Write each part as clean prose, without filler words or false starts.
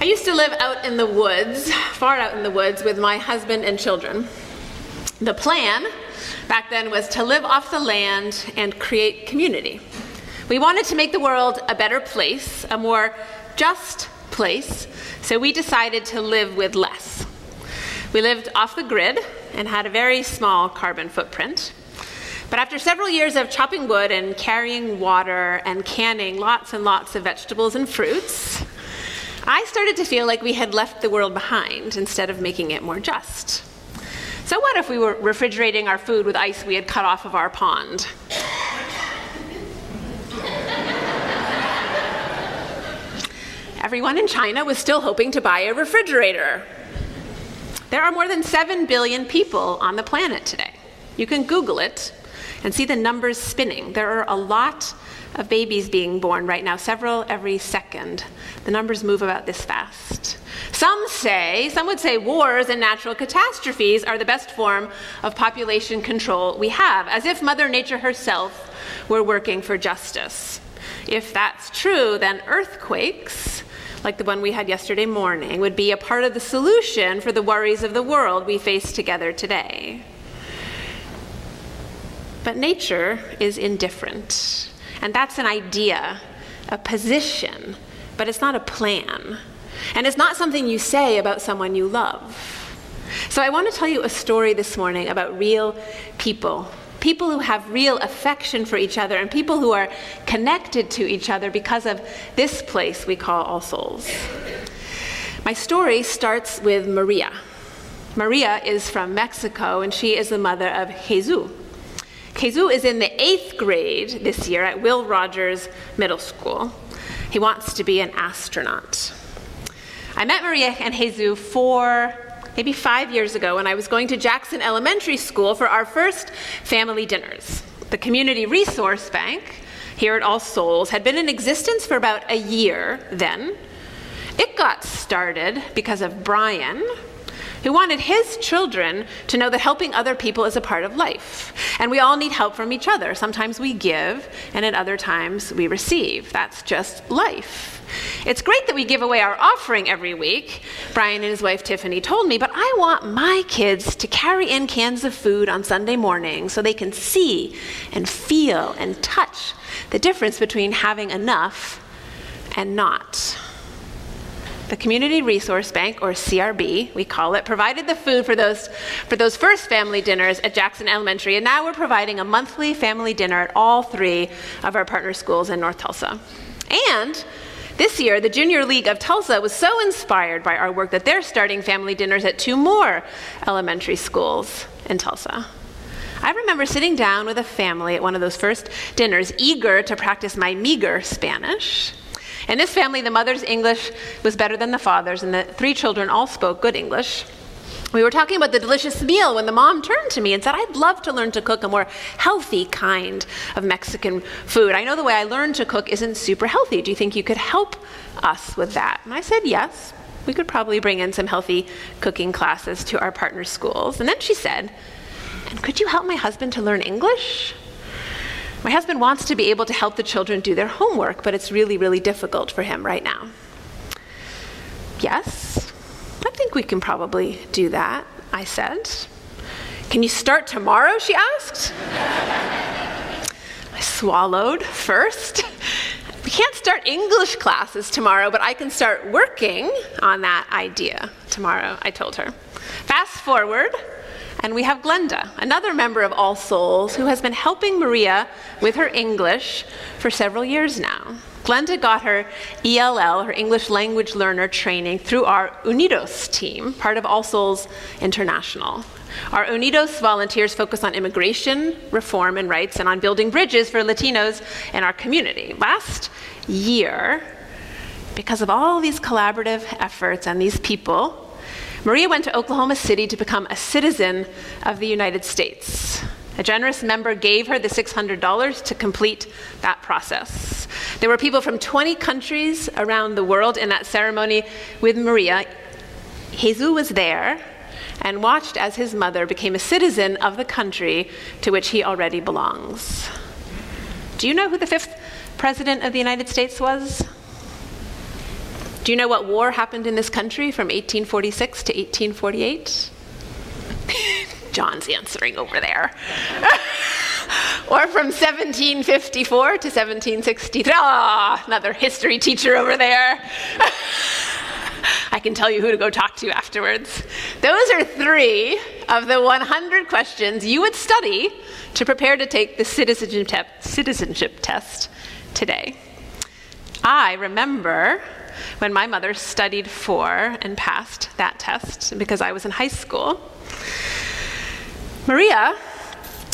I used to live out in the woods, far out in the woods, with my husband and children. The plan back then was to live off the land and create community. We wanted to make the world a better place, a more just place, so we decided to live with less. We lived off the grid and had a very small carbon footprint. But after several years of chopping wood and carrying water and canning lots and lots of vegetables and fruits, I started to feel like we had left the world behind instead of making it more just. So what if we were refrigerating our food with ice we had cut off of our pond? Everyone in China was still hoping to buy a refrigerator. There are more than 7 billion people on the planet today. You can Google it and see the numbers spinning. There are a lot of babies being born right now, several every second. The numbers move about this fast. Some would say wars and natural catastrophes are the best form of population control we have, as if Mother Nature herself were working for justice. If that's true, then earthquakes, like the one we had yesterday morning, would be a part of the solution for the worries of the world we face together today. But nature is indifferent, and that's an idea, a position, but it's not a plan. And it's not something you say about someone you love. So I want to tell you a story this morning about real people, people who have real affection for each other and people who are connected to each other because of this place we call All Souls. My story starts with Maria. Maria is from Mexico, and she is the mother of Jesus. Jesus is in the 8th grade this year at Will Rogers Middle School. He wants to be an astronaut. I met Maria and Jesus maybe 5 years ago when I was going to Jackson Elementary School for our first family dinners. The Community Resource Bank here at All Souls had been in existence for about a year then. It got started because of Brian, who wanted his children to know that helping other people is a part of life. And we all need help from each other. Sometimes we give, and at other times we receive. That's just life. It's great that we give away our offering every week, Brian and his wife Tiffany told me, but I want my kids to carry in cans of food on Sunday morning so they can see and feel and touch the difference between having enough and not. The Community Resource Bank, or CRB, we call it, provided the food for those first family dinners at Jackson Elementary, and now we're providing a monthly family dinner at all 3 of our partner schools in North Tulsa. And this year, the Junior League of Tulsa was so inspired by our work that they're starting family dinners at 2 more elementary schools in Tulsa. I remember sitting down with a family at one of those first dinners, eager to practice my meager Spanish. In this family, the mother's English was better than the father's, and the 3 children all spoke good English. We were talking about the delicious meal when the mom turned to me and said, I'd love to learn to cook a more healthy kind of Mexican food. I know the way I learned to cook isn't super healthy. Do you think you could help us with that? And I said, yes. We could probably bring in some healthy cooking classes to our partner schools. And then she said, and could you help my husband to learn English? My husband wants to be able to help the children do their homework, but it's really, really difficult for him right now. Yes, I think we can probably do that, I said. Can you start tomorrow, she asked. I swallowed first. We can't start English classes tomorrow, but I can start working on that idea tomorrow, I told her. Fast forward, and we have Glenda, another member of All Souls, who has been helping Maria with her English for several years now. Glenda got her ELL, her English language learner training, through our Unidos team, part of All Souls International. Our Unidos volunteers focus on immigration, reform, and rights, and on building bridges for Latinos in our community. Last year, because of all these collaborative efforts and these people, Maria went to Oklahoma City to become a citizen of the United States. A generous member gave her the $600 to complete that process. There were people from 20 countries around the world in that ceremony with Maria. Jesus was there and watched as his mother became a citizen of the country to which he already belongs. Do you know who the 5th president of the United States was? Do you know what war happened in this country from 1846 to 1848? John's answering over there. Or from 1754 to 1763. Ah, another history teacher over there. I can tell you who to go talk to afterwards. Those are 3 of the 100 questions you would study to prepare to take the citizenship test today. I remember when my mother studied for and passed that test because I was in high school. Maria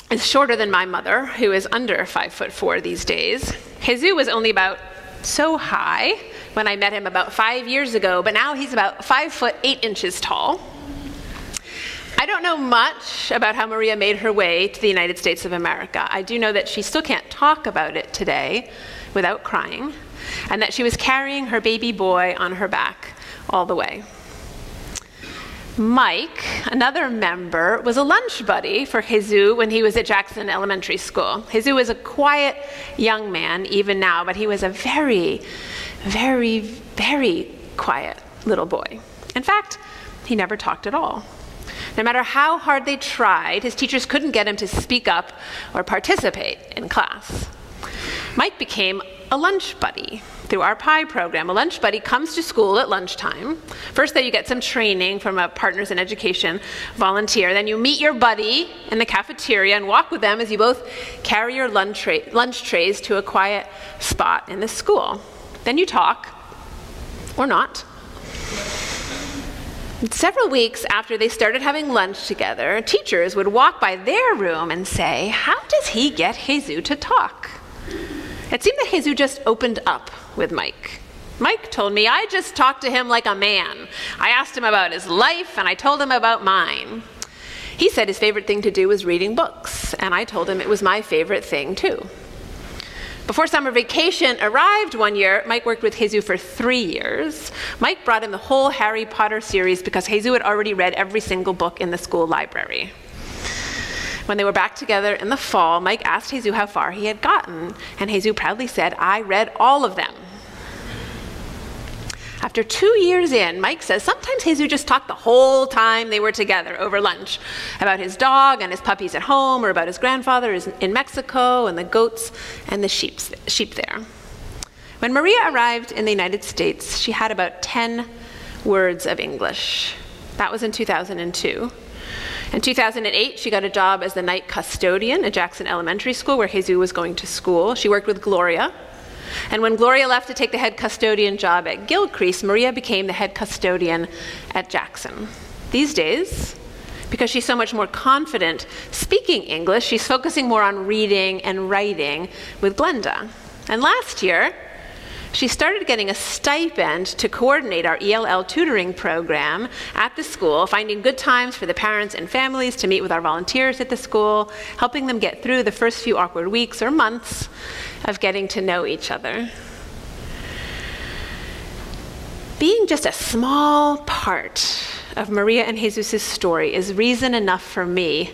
is shorter than my mother, who is under 5'4" these days. Jesus was only about so high when I met him about 5 years ago, but now he's about 5'8" tall. I don't know much about how Maria made her way to the United States of America. I do know that she still can't talk about it today without crying, and that she was carrying her baby boy on her back all the way. Mike, another member, was a lunch buddy for Jesus when he was at Jackson Elementary School. Jesus was a quiet young man even now, but he was a very, very, very quiet little boy. In fact, he never talked at all. No matter how hard they tried, his teachers couldn't get him to speak up or participate in class. Mike became a lunch buddy through our PI program. A lunch buddy comes to school at lunchtime. First, you get some training from a Partners in Education volunteer. Then you meet your buddy in the cafeteria and walk with them as you both carry your lunch trays to a quiet spot in the school. Then you talk, or not. Several weeks after they started having lunch together, teachers would walk by their room and say, "How does he get Jesus to talk?" It seemed that Jesus just opened up with Mike. Mike told me, "I just talked to him like a man. I asked him about his life, and I told him about mine." He said his favorite thing to do was reading books, and I told him it was my favorite thing too. Before summer vacation arrived one year, Mike worked with Jesus for 3 years. Mike brought him the whole Harry Potter series because Jesus had already read every single book in the school library. When they were back together in the fall, Mike asked Jesus how far he had gotten, and Jesus proudly said, "I read all of them." After 2 years in, Mike says sometimes Jesus just talked the whole time they were together over lunch about his dog and his puppies at home, or about his grandfather in Mexico and the goats and the sheep there. When Maria arrived in the United States, she had about 10 words of English. That was in 2002. In 2008, she got a job as the night custodian at Jackson Elementary School, where Jesus was going to school. She worked with Gloria. And when Gloria left to take the head custodian job at Gilcrease, Maria became the head custodian at Jackson. These days, because she's so much more confident speaking English, she's focusing more on reading and writing with Glenda. And last year, she started getting a stipend to coordinate our ELL tutoring program at the school, finding good times for the parents and families to meet with our volunteers at the school, helping them get through the first few awkward weeks or months of getting to know each other. Being just a small part of Maria and Jesus' story is reason enough for me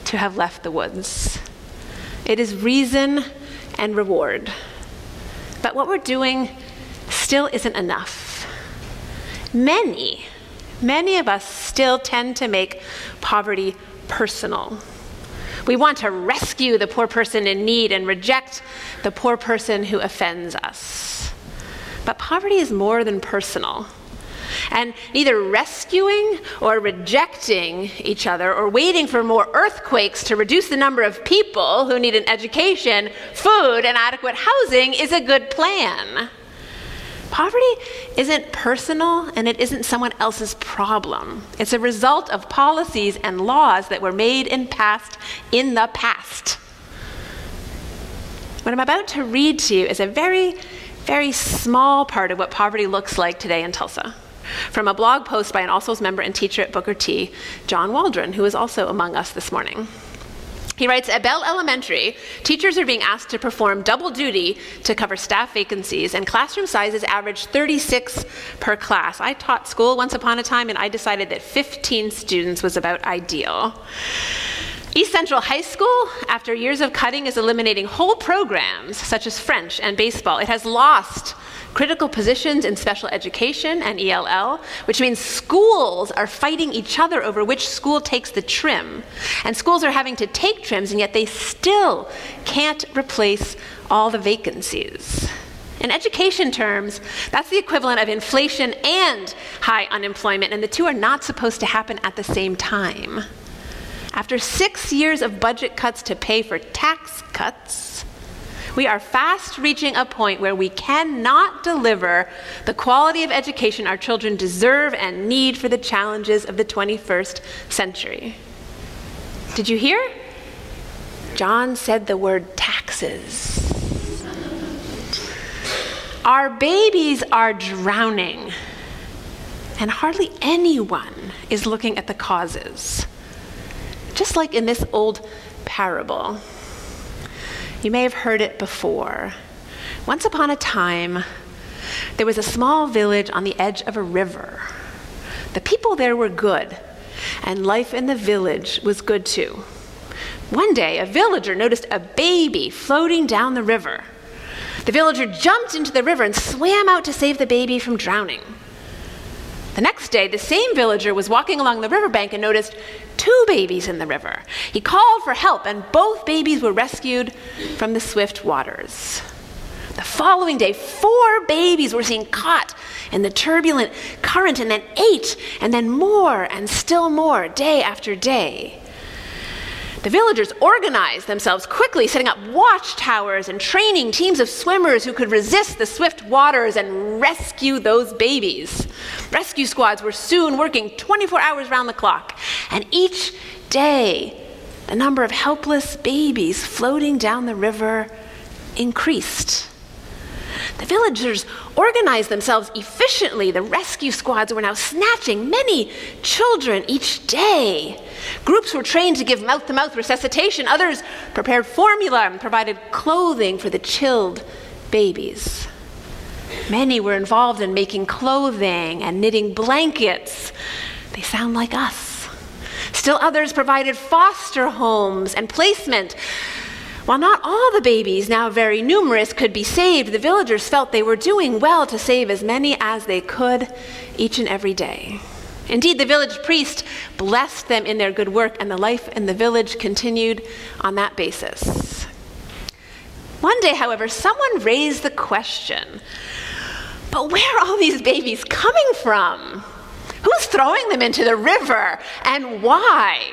to have left the woods. It is reason and reward. But what we're doing still isn't enough. Many of us still tend to make poverty personal. We want to rescue the poor person in need and reject the poor person who offends us. But poverty is more than personal. And neither rescuing or rejecting each other or waiting for more earthquakes to reduce the number of people who need an education, food, and adequate housing is a good plan. Poverty isn't personal, and it isn't someone else's problem. It's a result of policies and laws that were made in the past. What I'm about to read to you is a very, very small part of what poverty looks like today in Tulsa, from a blog post by an All Souls member and teacher at Booker T, John Waldron, who is also among us this morning. He writes, at Bell Elementary, teachers are being asked to perform double duty to cover staff vacancies, and classroom sizes average 36 per class. I taught school once upon a time, and I decided that 15 students was about ideal. East Central High School, after years of cutting, is eliminating whole programs such as French and baseball. It has lost critical positions in special education and ELL, which means schools are fighting each other over which school takes the trim. And schools are having to take trims, and yet they still can't replace all the vacancies. In education terms, that's the equivalent of inflation and high unemployment, and the two are not supposed to happen at the same time. After 6 years of budget cuts to pay for tax cuts, we are fast reaching a point where we cannot deliver the quality of education our children deserve and need for the challenges of the 21st century. Did you hear? John said the word taxes. Our babies are drowning, and hardly anyone is looking at the causes. Just like in this old parable. You may have heard it before. Once upon a time, there was a small village on the edge of a river. The people there were good, and life in the village was good too. One day, a villager noticed a baby floating down the river. The villager jumped into the river and swam out to save the baby from drowning. The next day, the same villager was walking along the riverbank and noticed 2 babies in the river. He called for help, and both babies were rescued from the swift waters. The following day, 4 babies were seen caught in the turbulent current, and then 8, and then more, and still more, day after day. The villagers organized themselves quickly, setting up watchtowers and training teams of swimmers who could resist the swift waters and rescue those babies. Rescue squads were soon working 24 hours round the clock, and each day, the number of helpless babies floating down the river increased. The villagers organized themselves efficiently. The rescue squads were now snatching many children each day. Groups were trained to give mouth-to-mouth resuscitation. Others prepared formula and provided clothing for the chilled babies. Many were involved in making clothing and knitting blankets. They sound like us. Still others provided foster homes and placement. While not all the babies, now very numerous, could be saved, the villagers felt they were doing well to save as many as they could each and every day. Indeed, the village priest blessed them in their good work, and the life in the village continued on that basis. One day, however, someone raised the question, but where are all these babies coming from? Who's throwing them into the river, and why?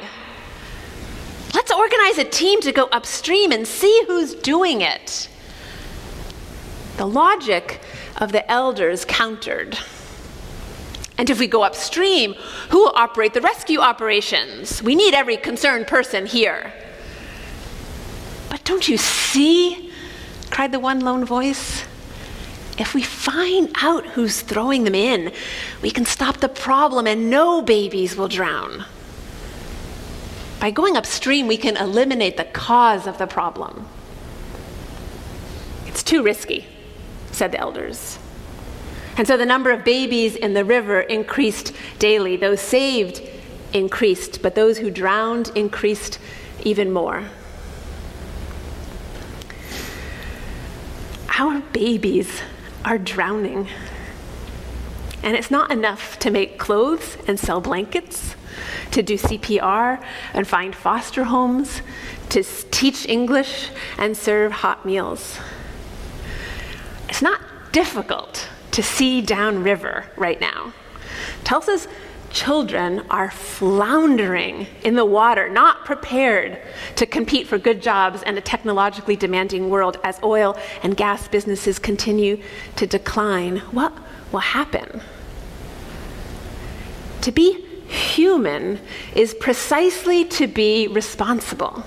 Let's organize a team to go upstream and see who's doing it. The logic of the elders countered. And if we go upstream, who will operate the rescue operations? We need every concerned person here. But don't you see? Cried the one lone voice. If we find out who's throwing them in, we can stop the problem and no babies will drown. By going upstream, we can eliminate the cause of the problem. It's too risky, said the elders. And so the number of babies in the river increased daily. Those saved increased, but those who drowned increased even more. Our babies are drowning. And it's not enough to make clothes and sell blankets, to do CPR and find foster homes, to teach English and serve hot meals. It's not difficult to see downriver right now. Tulsa's children are floundering in the water, not prepared to compete for good jobs in a technologically demanding world as oil and gas businesses continue to decline. What will happen? To be human is precisely to be responsible.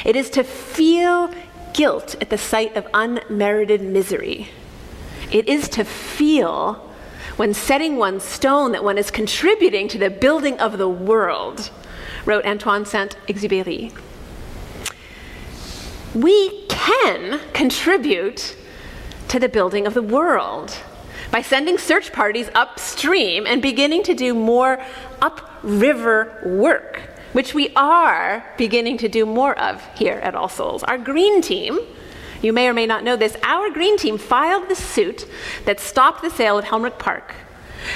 It is to feel guilt at the sight of unmerited misery. It is to feel when setting one stone that one is contributing to the building of the world, wrote Antoine Saint-Exupéry. We can contribute to the building of the world by sending search parties upstream and beginning to do more upriver work, which we are beginning to do more of here at All Souls. Our green team, You may or may not know this. Our Green Team filed the suit that stopped the sale of Helmrich Park.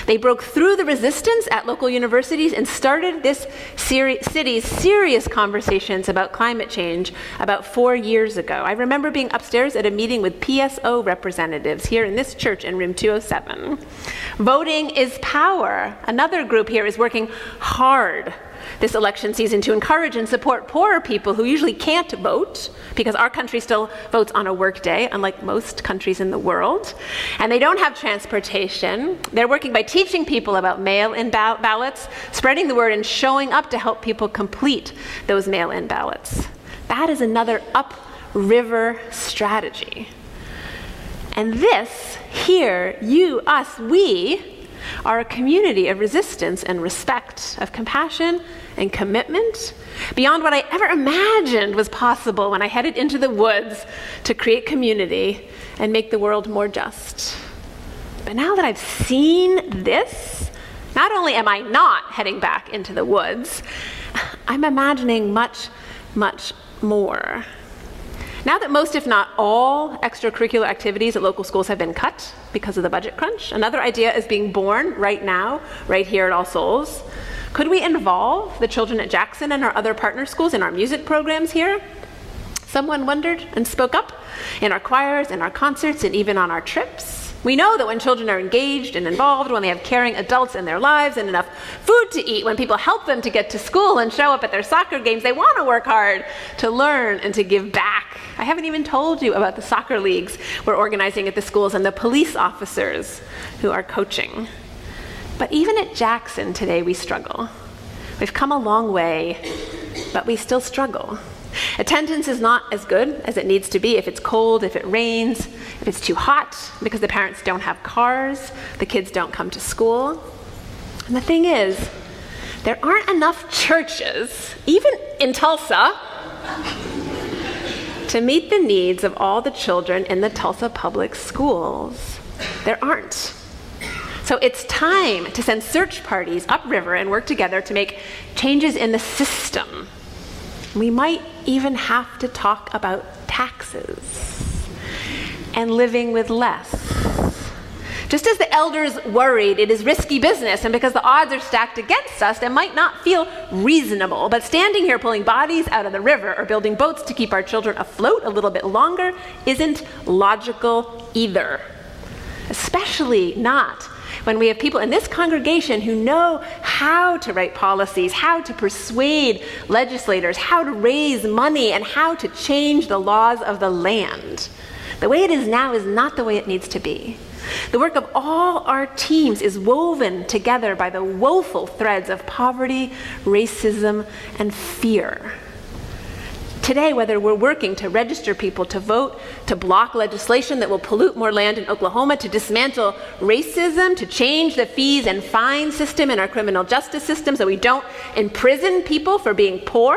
They broke through the resistance at local universities and started this city's serious conversations about climate change about 4 years ago. I remember being upstairs at a meeting with PSO representatives here in this church in room 207. Voting is power. Another group here is working hard this election season to encourage and support poorer people who usually can't vote, because our country still votes on a work day, unlike most countries in the world. And they don't have transportation. They're working by teaching people about mail-in ballots, spreading the word, and showing up to help people complete those mail-in ballots. That is another upriver strategy. And this, here, you, us, we, are a community of resistance and respect, of compassion and commitment, beyond what I ever imagined was possible when I headed into the woods to create community and make the world more just. But now that I've seen this, not only am I not heading back into the woods, I'm imagining much, much more. Now that most, if not all, extracurricular activities at local schools have been cut because of the budget crunch, another idea is being born right now, right here at All Souls. Could we involve the children at Jackson and our other partner schools in our music programs here? Someone wondered and spoke up in our choirs, in our concerts, and even on our trips. We know that when children are engaged and involved, when they have caring adults in their lives and enough food to eat, when people help them to get to school and show up at their soccer games, they want to work hard to learn and to give back. I haven't even told you about the soccer leagues we're organizing at the schools and the police officers who are coaching. But even at Jackson today, we struggle. We've come a long way, but we still struggle. Attendance is not as good as it needs to be if it's cold, if it rains, if it's too hot, because the parents don't have cars, the kids don't come to school. And the thing is, there aren't enough churches, even in Tulsa, to meet the needs of all the children in the Tulsa public schools. There aren't. So it's time to send search parties upriver and work together to make changes in the system. We might even have to talk about taxes and living with less. Just as the elders worried it is risky business, and because the odds are stacked against us, it might not feel reasonable. But standing here pulling bodies out of the river or building boats to keep our children afloat a little bit longer isn't logical either. Especially not when we have people in this congregation who know how to write policies, how to persuade legislators, how to raise money, and how to change the laws of the land. The way it is now is not the way it needs to be. The work of all our teams is woven together by the woeful threads of poverty, racism, and fear. Today, whether we're working to register people to vote, to block legislation that will pollute more land in Oklahoma, to dismantle racism, to change the fees and fine system in our criminal justice system so we don't imprison people for being poor,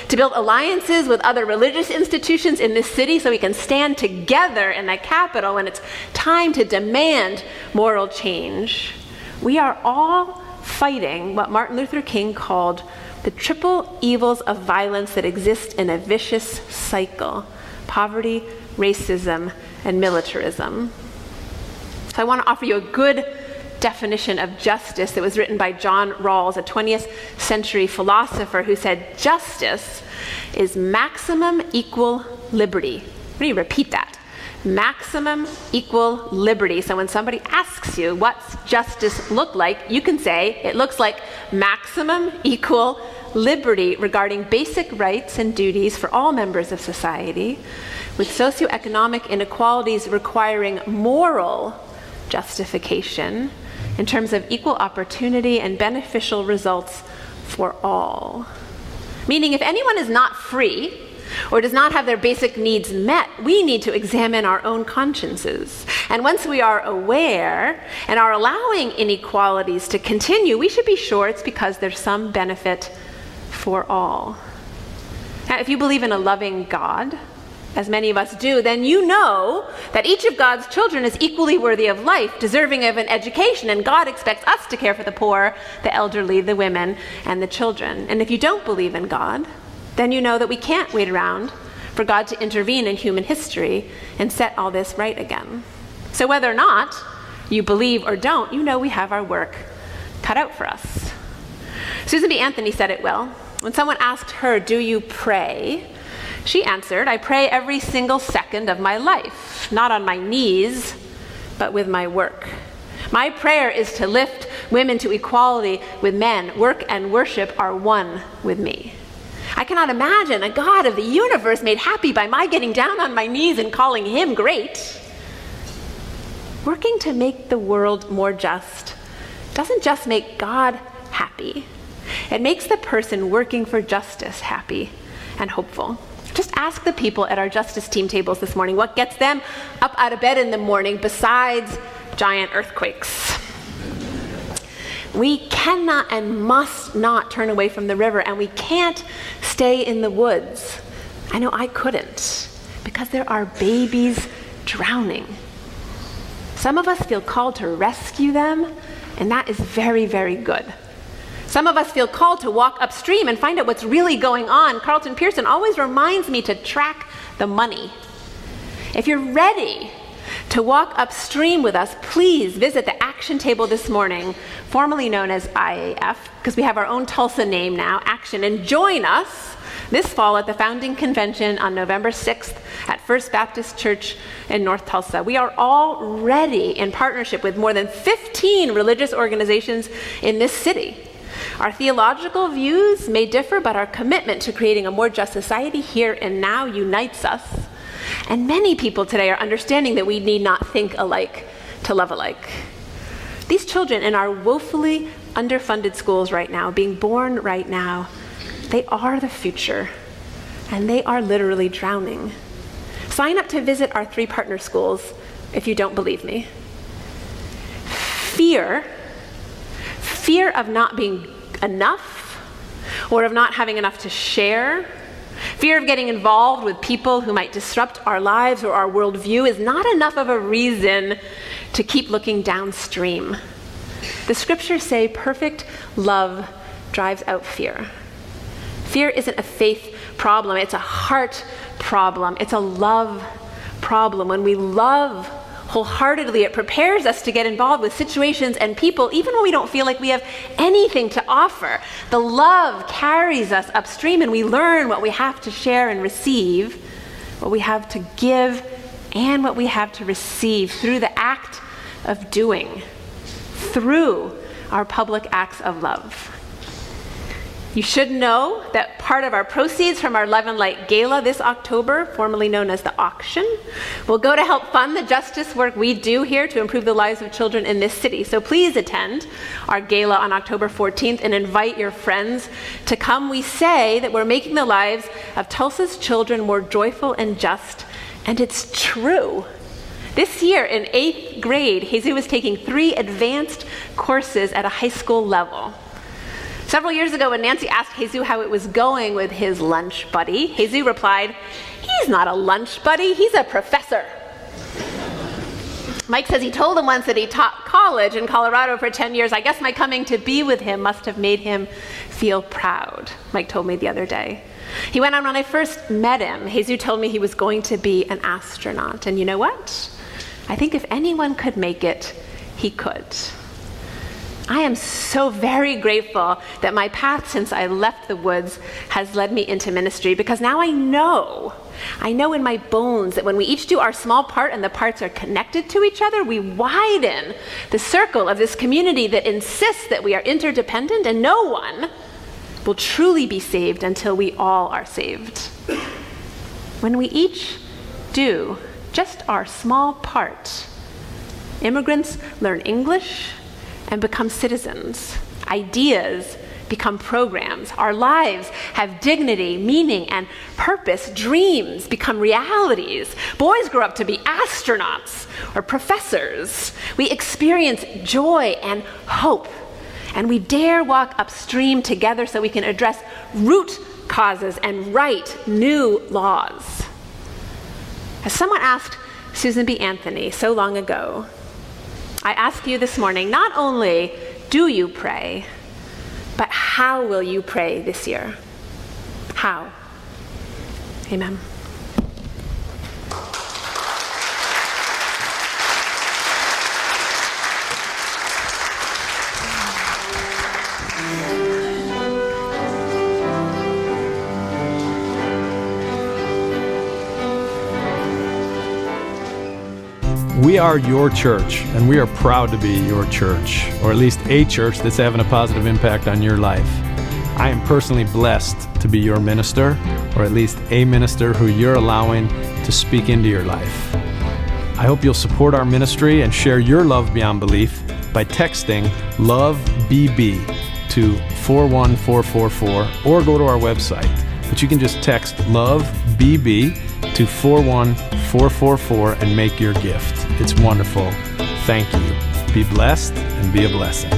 to build alliances with other religious institutions in this city so we can stand together in the Capitol when it's time to demand moral change, we are all fighting what Martin Luther King called the triple evils of violence that exist in a vicious cycle: poverty, racism, and militarism. So I want to offer you a good definition of justice that was written by John Rawls, a 20th century philosopher, who said, justice is maximum equal liberty. Let me repeat that. Maximum equal liberty. So when somebody asks you what's justice look like, you can say it looks like maximum equal liberty regarding basic rights and duties for all members of society, with socioeconomic inequalities requiring moral justification in terms of equal opportunity and beneficial results for all. Meaning, if anyone is not free or does not have their basic needs met, we need to examine our own consciences. And once we are aware and are allowing inequalities to continue, we should be sure it's because there's some benefit for all. Now, if you believe in a loving God, as many of us do, then you know that each of God's children is equally worthy of life, deserving of an education, and God expects us to care for the poor, the elderly, the women, and the children. And if you don't believe in God, then you know that we can't wait around for God to intervene in human history and set all this right again. So whether or not you believe or don't, you know we have our work cut out for us. Susan B. Anthony said it well. When someone asked her, "Do you pray?" she answered, "I pray every single second of my life, not on my knees, but with my work. My prayer is to lift women to equality with men. Work and worship are one with me. I cannot imagine a God of the universe made happy by my getting down on my knees and calling him great." Working to make the world more just doesn't just make God happy. It makes the person working for justice happy and hopeful. Just ask the people at our justice team tables this morning what gets them up out of bed in the morning besides giant earthquakes. We cannot and must not turn away from the river, and we can't stay in the woods. I know I couldn't, because there are babies drowning. Some of us feel called to rescue them, and that is very, very good. Some of us feel called to walk upstream and find out what's really going on. Carlton Pearson always reminds me to track the money. If you're ready to walk upstream with us, please visit the action table this morning, formerly known as IAF, because we have our own Tulsa name now, Action, and join us this fall at the Founding Convention on November 6th at First Baptist Church in North Tulsa. We are already in partnership with more than 15 religious organizations in this city. Our theological views may differ, but our commitment to creating a more just society here and now unites us. And many people today are understanding that we need not think alike to love alike. These children in our woefully underfunded schools right now, being born right now, they are the future, and they are literally drowning. Sign up to visit our 3 partner schools if you don't believe me. Fear of not being enough, or of not having enough to share, fear of getting involved with people who might disrupt our lives or our worldview is not enough of a reason to keep looking downstream. The scriptures say perfect love drives out fear. Fear isn't a faith problem, it's a heart problem. It's a love problem. When we love wholeheartedly, it prepares us to get involved with situations and people, even when we don't feel like we have anything to offer. The love carries us upstream, and we learn what we have to share and receive, what we have to give, and what we have to receive through the act of doing, through our public acts of love. You should know that part of our proceeds from our Love and Light Gala this October, formerly known as the auction, will go to help fund the justice work we do here to improve the lives of children in this city. So please attend our gala on October 14th and invite your friends to come. We say that we're making the lives of Tulsa's children more joyful and just, and it's true. This year in 8th grade, Jesus was taking 3 advanced courses at a high school level. Several years ago, when Nancy asked Jesus how it was going with his lunch buddy, Jesus replied, "He's not a lunch buddy, he's a professor." Mike says he told him once that he taught college in Colorado for 10 years. "I guess my coming to be with him must have made him feel proud," Mike told me the other day. He went on, "When I first met him, Jesus told me he was going to be an astronaut. And you know what? I think if anyone could make it, he could." I am so very grateful that my path since I left the woods has led me into ministry, because now I know in my bones that when we each do our small part and the parts are connected to each other, we widen the circle of this community that insists that we are interdependent and no one will truly be saved until we all are saved. When we each do just our small part, immigrants learn English and become citizens. Ideas become programs. Our lives have dignity, meaning, and purpose. Dreams become realities. Boys grow up to be astronauts or professors. We experience joy and hope, and we dare walk upstream together so we can address root causes and write new laws. As someone asked Susan B. Anthony so long ago, I ask you this morning, not only do you pray, but how will you pray this year? How? Amen. We are your church, and we are proud to be your church, or at least a church that's having a positive impact on your life. I am personally blessed to be your minister, or at least a minister who you're allowing to speak into your life. I hope you'll support our ministry and share your love beyond belief by texting LOVEBB to 41444 or go to our website. But you can just text LOVEBB to 41444 and make your gift. It's wonderful. Thank you. Be blessed and be a blessing.